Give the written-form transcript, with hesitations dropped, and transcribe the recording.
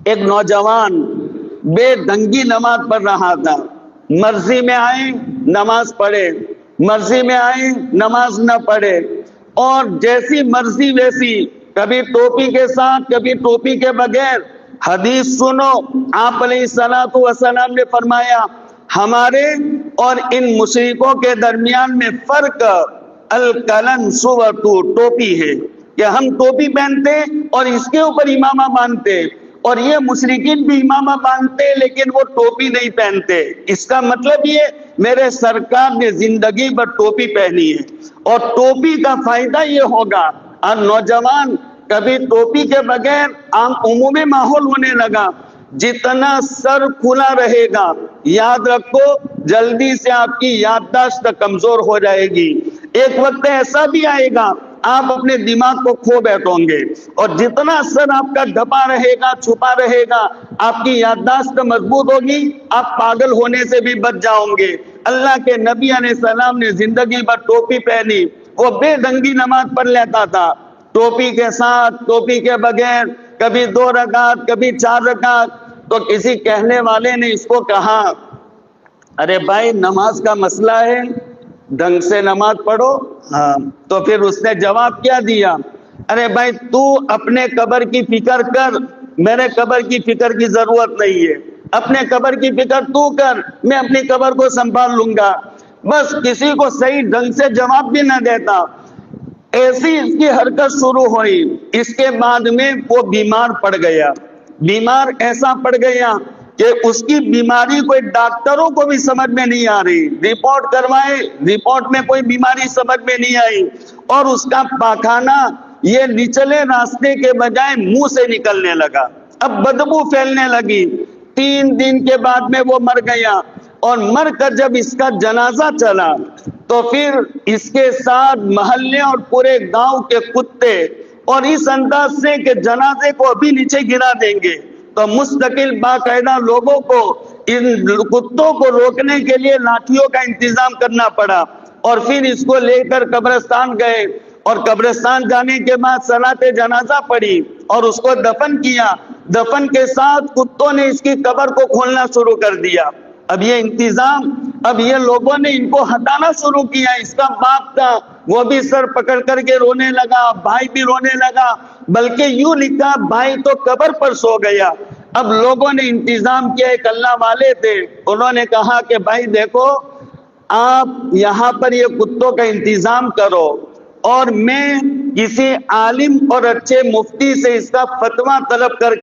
ایک نوجوان بے ڈھنگی نماز پڑھ رہا تھا، مرضی میں آئے نماز پڑھے، مرضی میں آئے نماز نہ پڑھے، اور جیسی مرضی ویسی، کبھی ٹوپی کے ساتھ کبھی ٹوپی کے بغیر۔ حدیث سنو، آپ علیہ الصلوۃ والسلام نے فرمایا ہمارے اور ان مشرکوں کے درمیان میں فرق الکلن صورتو، ٹوپی ہے کہ ہم ٹوپی پہنتے اور اس کے اوپر امامہ باندھتے، اور یہ مشرکین بھی امامہ باندھتے لیکن وہ ٹوپی نہیں پہنتے۔ اس کا مطلب یہ میرے سرکار نے زندگی بھر ٹوپی پہنی ہے، اور ٹوپی کا فائدہ یہ ہوگا، اور نوجوان کبھی ٹوپی کے بغیر عمومی ماحول ہونے لگا، جتنا سر کھلا رہے گا یاد رکھو جلدی سے آپ کی یادداشت کمزور ہو جائے گی۔ ایک وقت ایسا بھی آئے گا آپ اپنے دماغ کو کھو بیٹھو گے، اور جتنا سر آپ کا ڈھپا رہے گا، چھپا رہے گا، آپ کی یادداشت مضبوط ہوگی، آپ پاگل ہونے سے بھی بچ جاؤ گے۔ اللہ کے نبی علیہ السلام نے زندگی بھر ٹوپی پہنی، وہ بے ڈھنگی نماز پڑھ لیتا تھا، ٹوپی کے ساتھ ٹوپی کے بغیر، کبھی 2 رکعت کبھی 4 رکعت۔ تو کسی کہنے والے نے اس کو کہا ارے بھائی نماز کا مسئلہ ہے، ڈھنگ سے نماز پڑھو۔ ہاں، تو پھر اس نے جواب کیا دیا، ارے بھائی تو اپنے قبر کی فکر کر، میرے قبر کی فکر کی ضرورت نہیں ہے، اپنے قبر کی فکر تو کر، میں اپنی قبر کو سنبھال لوں گا۔ بس کسی کو صحیح ڈھنگ سے جواب بھی نہ دیتا، ایسی اس کی حرکت شروع ہوئی۔ اس کے بعد میں وہ بیمار پڑ گیا، بیمار ایسا پڑ گیا کہ اس کی بیماری کوئی ڈاکٹروں کو بھی سمجھ میں نہیں آ رہی، رپورٹ کروائے رپورٹ میں کوئی بیماری سمجھ میں نہیں آئی، اور اس کا پاخانہ یہ نچلے راستے کے بجائے منہ سے نکلنے لگا، اب بدبو پھیلنے لگی۔ 3 دن کے بعد میں وہ مر گیا، اور مر کر جب اس کا جنازہ چلا تو پھر اس کے ساتھ محلے اور پورے گاؤں کے کتے، اور اس انداز سے کہ جنازے کو ابھی نیچے گرا دیں گے، تو مستقل باقاعدہ لوگوں کو ان کتوں کو روکنے کے لیے لاٹھیوں کا انتظام کرنا پڑا، اور پھر اس کو لے کر قبرستان گئے، اور قبرستان جانے کے بعد صلاۃ جنازہ پڑھی اور اس کو دفن کیا۔ دفن کے ساتھ کتوں نے اس کی قبر کو کھولنا شروع کر دیا۔ اب یہ انتظام، اب یہ لوگوں نے ان کو ہٹانا شروع کیا۔ اس کا باپ تھا وہ بھی سر پکڑ کر کے رونے لگا، بھائی بھی رونے لگا، بلکہ یوں لکھا بھائی تو قبر پر سو گیا۔ اب لوگوں نے انتظام کیا، ایک اللہ والے تھے، انہوں نے کہا کہ بھائی دیکھو آپ یہاں پر یہ کتوں کا انتظام کرو، اور میں کسی عالم اور اچھے مفتی سے اس کا فتویٰ طلب کر